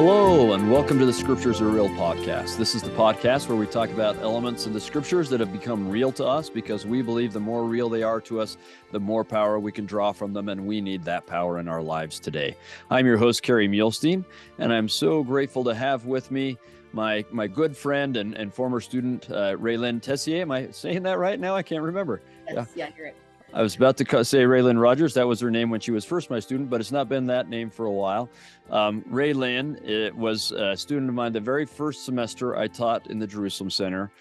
Hello, and welcome to the Scriptures Are Real podcast. This is the podcast where we talk about elements in the Scriptures that have become real to us because we believe the more real they are to us, the more power we can draw from them, and we need that power in our lives today. I'm your host, Kerry, and I'm so grateful to have with me my good friend and former student, RaeLynn Tessier. Am I saying that right now? I can't remember. Yes, yeah, you're right. I was about to say RaeLynn Rogers. That was her name when she was first my student, but it's not been that name for a while. RaeLynn was a student of mine the very first semester I taught in the Jerusalem Center.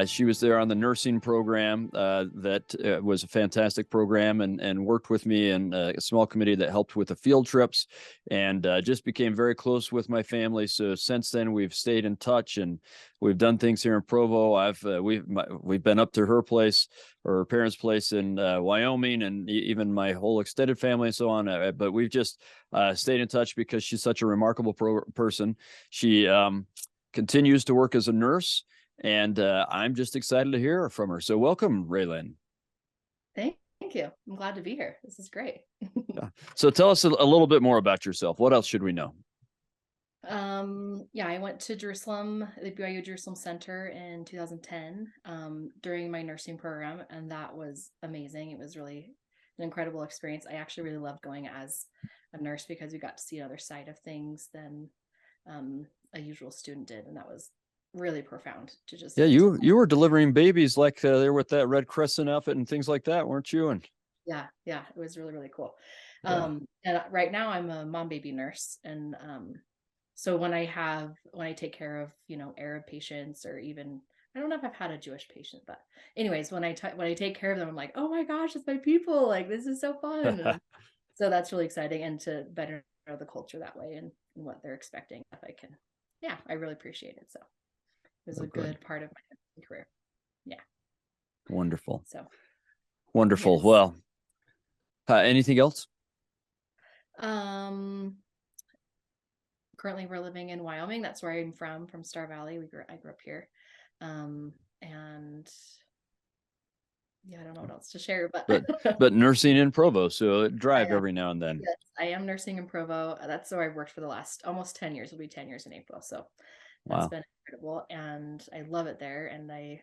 She was there on the nursing program that was a fantastic program and worked with me in a small committee that helped with the field trips and just became very close with my family. So since then, we've stayed in touch and we've done things here in Provo. We've been up to her place or her parents' place in Wyoming, and even my whole extended family and so on. But we've just stayed in touch because she's such a remarkable person. She continues to work as a nurse, and I'm just excited to hear from her. So welcome, RaeLynn. Thank you. I'm glad to be here. This is great. Yeah. So tell us a little bit more about yourself. What else should we know? I went to Jerusalem, the BYU Jerusalem Center in 2010 during my nursing program, and that was amazing. It was really an incredible experience. I actually really loved going as a nurse because we got to see another side of things than a usual student did, and that was really profound to just. Yeah, you were delivering babies like there with that Red Crescent outfit and things like that, weren't you? And yeah, it was really, really cool. Yeah. And right now I'm a mom baby nurse, and so when I take care of, Arab patients, or even, I don't know if I've had a Jewish patient, but anyways, when I take care of them, I'm like, oh my gosh, it's my people. Like, this is so fun. So that's really exciting, and to better know the culture that way and what they're expecting. If I can, I really appreciate it. So it was a good part of my career. Yeah. Wonderful. So wonderful. yes. Well, anything else? Currently we're living in Wyoming. That's where I'm from Star Valley. I grew up here. And I don't know what else to share, but nursing in Provo, so drive every now and then. Yes, I am nursing in Provo. That's where I've worked for the last almost 10 years. It'll be 10 years in April. So that's been incredible, and I love it there, and I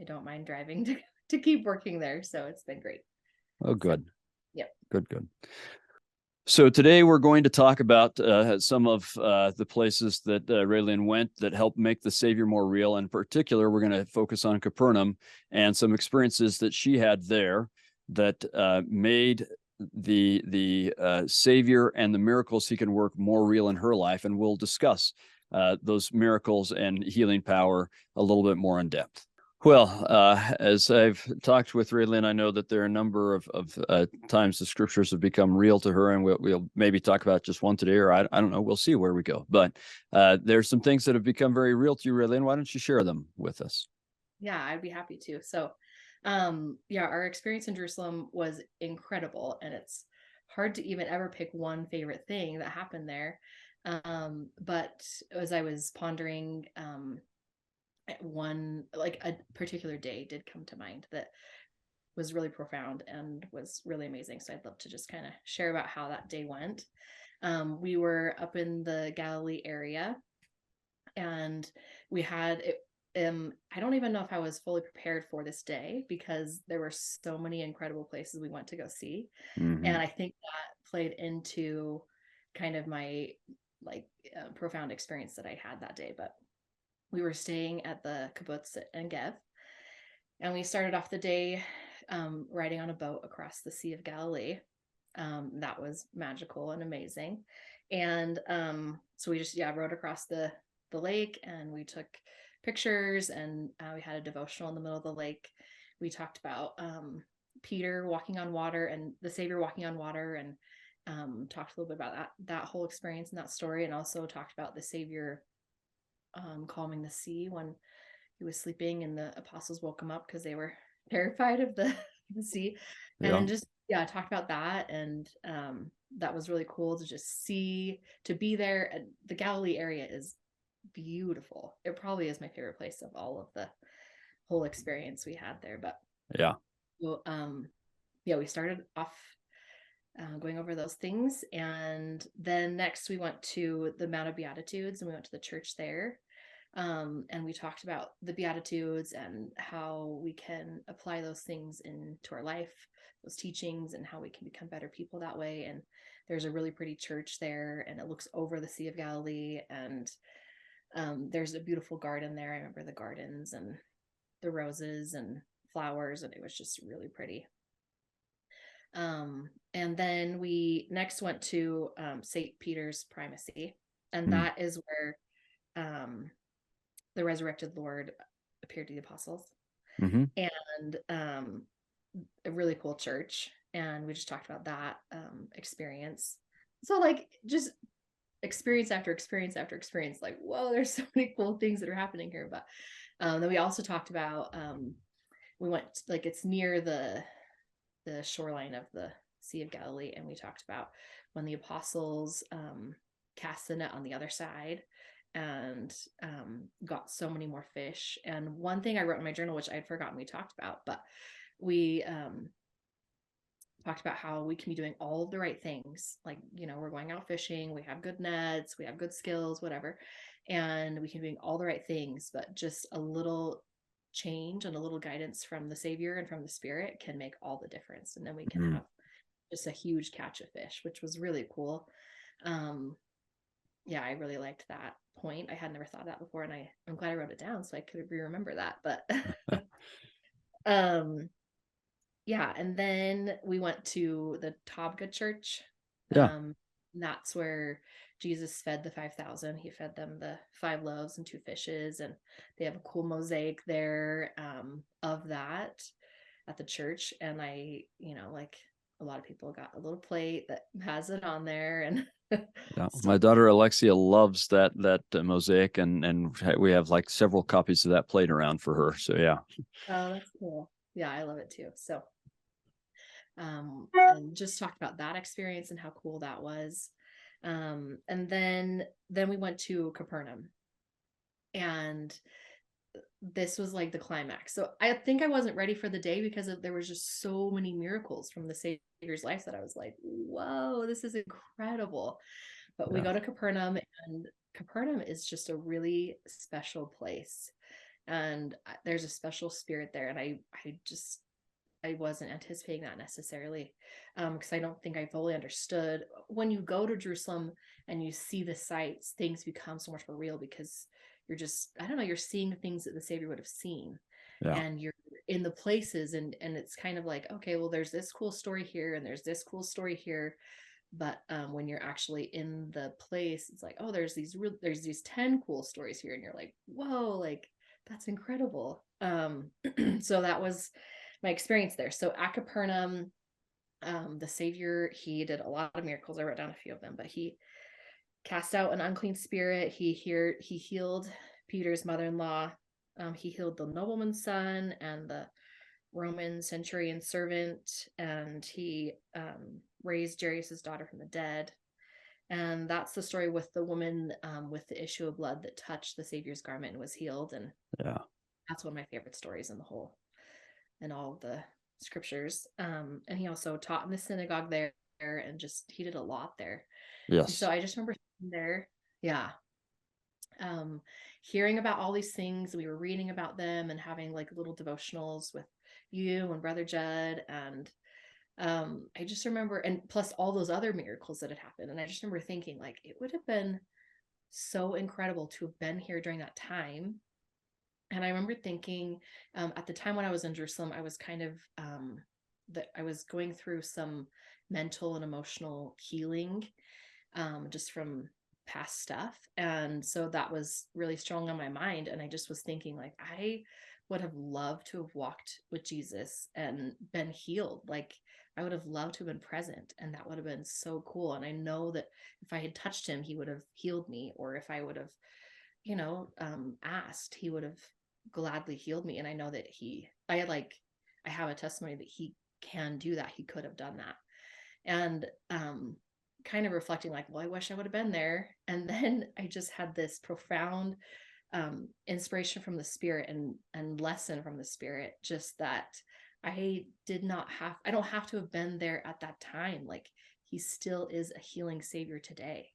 don't mind driving to keep working there. So it's been great. Oh, good. So, yep. Good. So today we're going to talk about some of the places that RaeLynn went that helped make the Savior more real. In particular, we're going to focus on Capernaum and some experiences that she had there that made the Savior and the miracles he can work more real in her life. And we'll discuss those miracles and healing power a little bit more in depth. Well, as I've talked with RaeLynn, I know that there are a number of times the scriptures have become real to her, and we'll maybe talk about just one today, or I don't know. We'll see where we go. But there's some things that have become very real to you, RaeLynn. Why don't you share them with us? Yeah, I'd be happy to. So, our experience in Jerusalem was incredible, and it's hard to even ever pick one favorite thing that happened there. But as I was pondering, a particular day did come to mind that was really profound and was really amazing. So I'd love to just kind of share about how that day went. We were up in the Galilee area, and we had it. I don't even know if I was fully prepared for this day because there were so many incredible places we went to go see. Mm-hmm. And I think that played into kind of my profound experience that I had that day. But we were staying at the kibbutz in Gev, and we started off the day riding on a boat across the Sea of Galilee. That was magical and amazing. And so we just rode across the lake, and we took pictures, and we had a devotional in the middle of the lake. We talked about Peter walking on water and the Savior walking on water, and talked a little bit about that whole experience and that story, and also talked about the Savior calming the sea when he was sleeping, and the apostles woke him up because they were terrified of the sea. And just talked about that, and that was really cool to just to be there. The Galilee area is beautiful. It probably is my favorite place of all of the whole experience we had there. But yeah, so, we started off going over those things. And then next we went to the Mount of Beatitudes, and we went to the church there. And we talked about the Beatitudes and how we can apply those things into our life, those teachings, and how we can become better people that way. And there's a really pretty church there, and it looks over the Sea of Galilee. And there's a beautiful garden there. I remember the gardens and the roses and flowers, and it was just really pretty. And then we next went to St. Peter's Primacy, and Mm. that is where the resurrected Lord appeared to the apostles, Mm-hmm. and a really cool church. And we just talked about that experience. So like just experience after experience after experience, like, whoa, there's so many cool things that are happening here. But then we also talked about we went, like, it's near the shoreline of the Sea of Galilee, and we talked about when the apostles cast the net on the other side and got so many more fish. And one thing I wrote in my journal, which I had forgotten we talked about, but we talked about how we can be doing all of the right things. Like, we're going out fishing, we have good nets, we have good skills, whatever, and we can be doing all the right things, but just a little change and a little guidance from the Savior and from the Spirit can make all the difference. And then we can Mm. have just a huge catch of fish, which was really cool. Yeah, I really liked that point. I had never thought of that before, and I'm glad I wrote it down so I could remember that. But um yeah, and then we went to the Tabgha church. Yeah. That's where Jesus fed the 5,000. He fed them the 5 loaves and 2 fishes, and they have a cool mosaic there of that at the church. And like a lot of people got a little plate that has it on there and Yeah. stuff. My daughter Alexia loves that mosaic, and we have like several copies of that plate around for her. So yeah. Oh, that's cool. Yeah, I love it too. So and just talked about that experience and how cool that was. And then we went to Capernaum, and this was like the climax. So I think I wasn't ready for the day because there was just so many miracles from the Savior's life that I was like, whoa, this is incredible. But we Yeah. go to Capernaum, and Capernaum is just a really special place, and there's a special spirit there. And I wasn't anticipating that necessarily, because I don't think I fully understood. When you go to Jerusalem and you see the sights, things become so much more real because you're just, I don't know, you're seeing things that the Savior would have seen, Yeah. and you're in the places, and it's kind of like, okay, well, there's this cool story here and there's this cool story here. But when you're actually in the place, it's like, oh, there's these 10 cool stories here, and you're like, whoa, like that's incredible. So that was my experience there. So at Capernaum, the Savior, he did a lot of miracles. I wrote down a few of them, but he cast out an unclean spirit. He healed Peter's mother-in-law. He healed the nobleman's son and the Roman centurion servant, and he raised Jairus's daughter from the dead. And that's the story with the woman with the issue of blood that touched the Savior's garment and was healed. And Yeah. that's one of my favorite stories in all of the scriptures. And he also taught in the synagogue there, and just he did a lot there. And so Yes. I just remember sitting there, yeah, um, hearing about all these things. We were reading about them and having like little devotionals with you and Brother Judd. And I just remember, and plus all those other miracles that had happened. And I just remember thinking, like, it would have been so incredible to have been here during that time. And I remember thinking, at the time when I was in Jerusalem, I was kind of that I was going through some mental and emotional healing, just from past stuff. And so that was really strong on my mind. And I just was thinking, like, I would have loved to have walked with Jesus and been healed. Like, I would have loved to have been present, and that would have been so cool. And I know that if I had touched him, he would have healed me, or if I would have, asked, he would have gladly healed me. And I know that I have a testimony that he can do that. He could have done that. And kind of reflecting, like, well, I wish I would have been there. And then I just had this profound inspiration from the Spirit and lesson from the Spirit, just that I don't have to have been there at that time. Like, he still is a healing Savior today.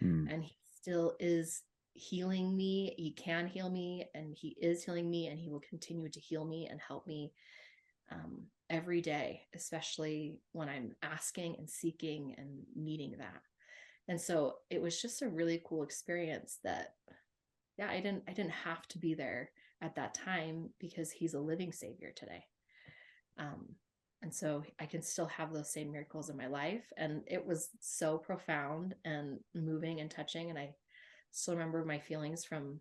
And he still is healing me. He can heal me, and he is healing me, and he will continue to heal me and help me every day, especially when I'm asking and seeking and needing that. And so it was just a really cool experience that, yeah, I didn't have to be there at that time because he's a living Savior today. And so I can still have those same miracles in my life. And it was so profound and moving and touching. And I still remember my feelings from,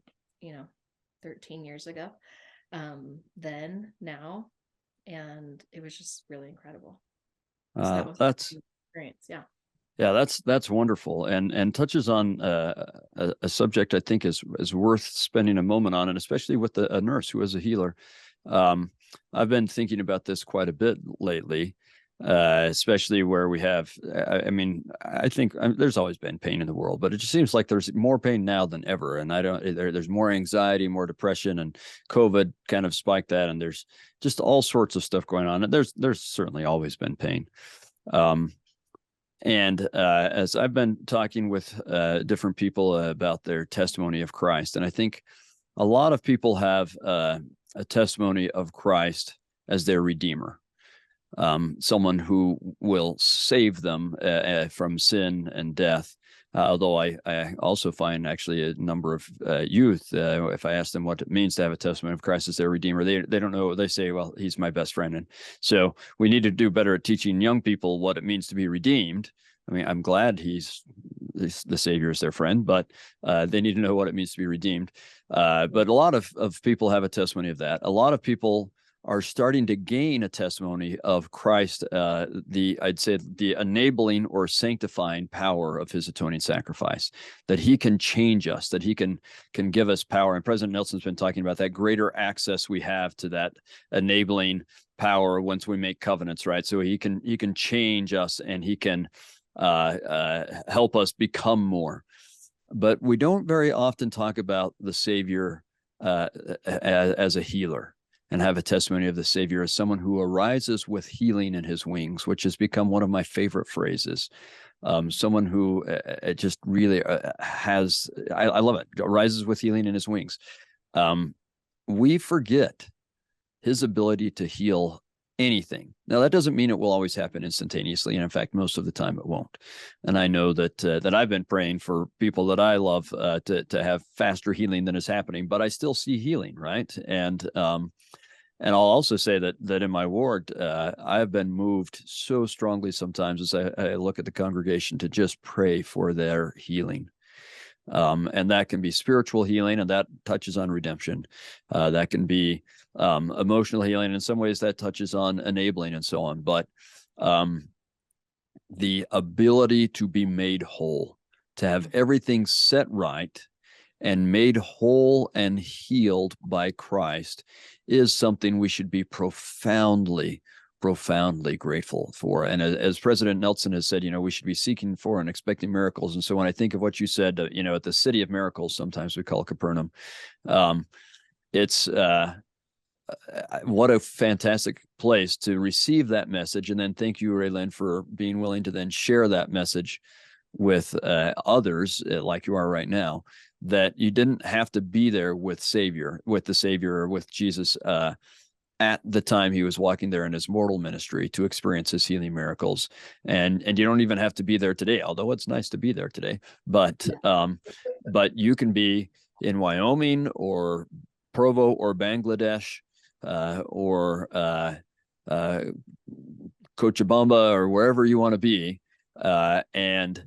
13 years ago, then, now. And it was just really incredible. So that was That's experience. Yeah. Yeah, that's wonderful, and touches on a subject I think is worth spending a moment on, and especially with a nurse who is a healer. I've been thinking about this quite a bit lately, especially where we have. I think there's always been pain in the world, but it just seems like there's more pain now than ever, and there's more anxiety, more depression, and COVID kind of spiked that, and there's just all sorts of stuff going on, and there's certainly always been pain. And as I've been talking with different people about their testimony of Christ, and I think a lot of people have a testimony of Christ as their Redeemer, someone who will save them from sin and death. Although I also find actually a number of youth, if I ask them what it means to have a testimony of Christ as their Redeemer, they don't know. They say, well, he's my best friend. And so we need to do better at teaching young people what it means to be redeemed. I mean, I'm glad he's the Savior is their friend, but they need to know what it means to be redeemed. But a lot of people have a testimony of that. A lot of people are starting to gain a testimony of Christ, I'd say the enabling or sanctifying power of his atoning sacrifice, that he can change us, that he can give us power. And President Nelson's been talking about that greater access we have to that enabling power once we make covenants, right? So he can change us, and he can help us become more. But we don't very often talk about the Savior as a healer, and have a testimony of the Savior as someone who arises with healing in his wings, which has become one of my favorite phrases. Someone who just really has, I love it, arises with healing in his wings. We forget his ability to heal anything. Now, that doesn't mean it will always happen instantaneously. And in fact, most of the time it won't. And I know that I've been praying for people that I love to have faster healing than is happening, but I still see healing, right? And I'll also say that in my ward, I've been moved so strongly sometimes as I look at the congregation to just pray for their healing. And that can be spiritual healing, and that touches on redemption. That can be emotional healing. In some ways, that touches on enabling and so on. But the ability to be made whole, to have everything set right and made whole and healed by Christ, is something we should be profoundly grateful for. And as President Nelson has said, we should be seeking for and expecting miracles. And so when I think of what you said, at the City of Miracles, sometimes we call Capernaum, it's what a fantastic place to receive that message. And then thank you, RaeLynn, for being willing to then share that message with others like you are right now, that you didn't have to be there with the Savior or with Jesus at the time he was walking there in his mortal ministry to experience his healing miracles. And you don't even have to be there today, although it's nice to be there today. But you can be in Wyoming or Provo or Bangladesh or Cochabamba or wherever you want to be, and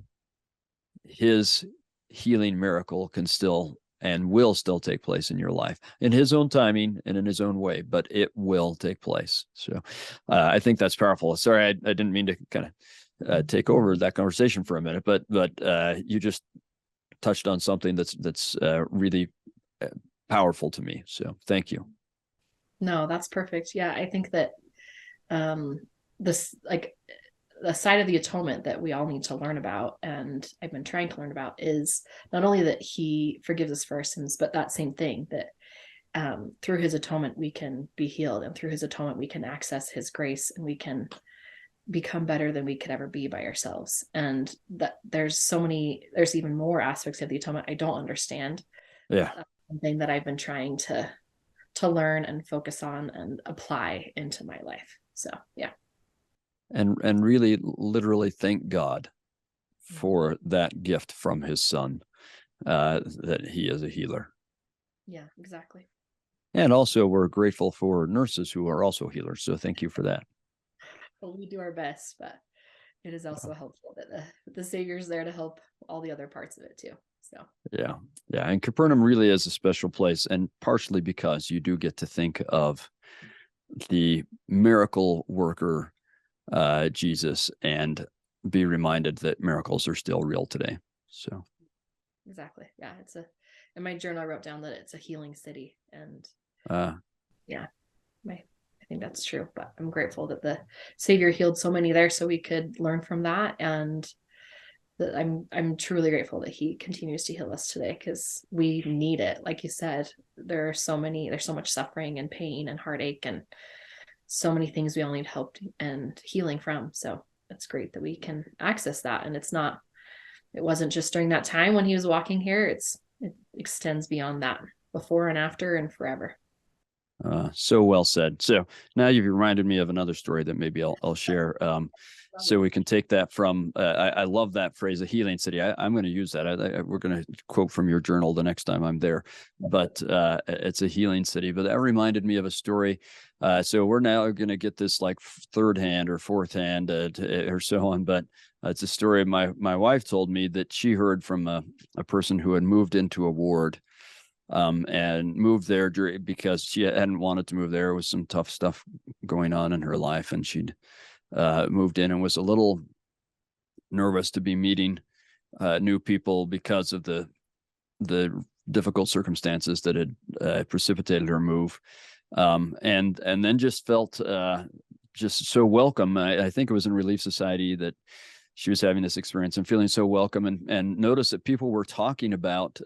his healing miracle can still and will still take place in your life in his own timing and in his own way, but it will take place. So I think that's powerful. Sorry, I didn't mean to kind of take over that conversation for a minute, but you just touched on something that's really powerful to me. So thank you. No, that's perfect. Yeah, I think that this, like, the side of the atonement that we all need to learn about, and I've been trying to learn about, is not only that he forgives us for our sins, but that same thing, that through his atonement, we can be healed, and through his atonement, we can access his grace, and we can become better than we could ever be by ourselves. And that there's even more aspects of the atonement I don't understand. Yeah. Something that I've been trying to learn and focus on and apply into my life. So yeah. And really literally thank God for that gift from his son, that he is a healer. Yeah, exactly. And also we're grateful for nurses who are also healers. So thank you for that. Well, we do our best, but it is also helpful that the Savior's there to help all the other parts of it too. So yeah. And Capernaum really is a special place, and partially because you do get to think of the miracle worker, Jesus, and be reminded that miracles are still real today. So exactly. Yeah. In my journal, I wrote down that it's a healing city, and yeah, I think that's true, but I'm grateful that the Savior healed so many there so we could learn from that. And that I'm truly grateful that he continues to heal us today, because we need it. Like you said, there's so much suffering and pain and heartache and so many things we all need help and healing from. So it's great that we can access that. And it wasn't just during that time when he was walking here. It extends beyond that, before and after and forever. So well said. So now you've reminded me of another story that maybe I'll share. So we can take that from, I love that phrase, a healing city. I'm going to use that. We're going to quote from your journal the next time I'm there, but it's a healing city. But that reminded me of a story. So we're now going to get this like third hand or fourth hand or so on. But it's a story my wife told me that she heard from a person who had moved into a ward, and moved there because she hadn't wanted to move there. There was some tough stuff going on in her life, and she'd moved in and was a little nervous to be meeting new people because of the difficult circumstances that had precipitated her move, and then just felt just so welcome. I think it was in Relief Society that she was having this experience and feeling so welcome, and noticed that people were talking about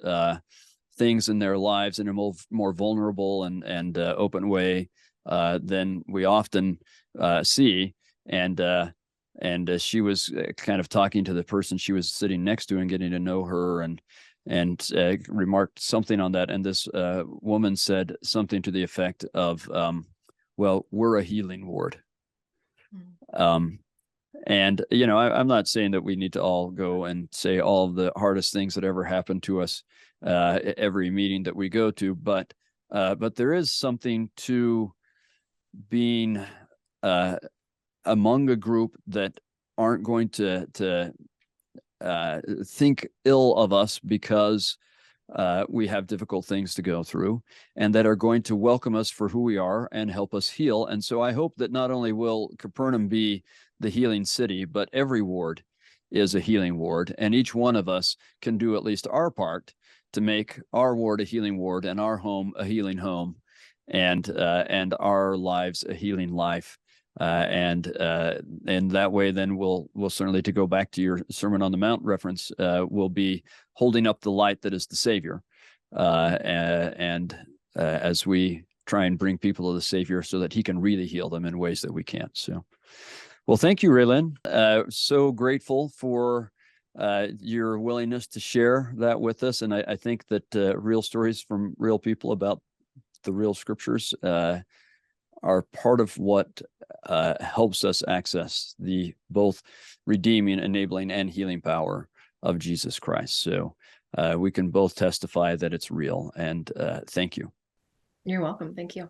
things in their lives in a more vulnerable and open way than we often see. And she was kind of talking to the person she was sitting next to and getting to know her, and remarked something on that. And this woman said something to the effect of, well, we're a healing ward. And, I'm not saying that we need to all go and say all of the hardest things that ever happened to us every meeting that we go to, but there is something to being among a group that aren't going to think ill of us because we have difficult things to go through, and that are going to welcome us for who we are and help us heal. And so I hope that not only will Capernaum be the healing city, but every ward is a healing ward, and each one of us can do at least our part to make our ward a healing ward, and our home a healing home, and our lives a healing life. And that way, then we'll certainly, to go back to your Sermon on the Mount reference, we'll be holding up the light that is the Savior, and as we try and bring people to the Savior so that he can really heal them in ways that we can't. So, well, thank you, RaeLynn. So grateful for your willingness to share that with us. And I think that real stories from real people about the real scriptures are part of what helps us access the both redeeming, enabling, and healing power of Jesus Christ. So we can both testify that it's real. And thank you. You're welcome. Thank you.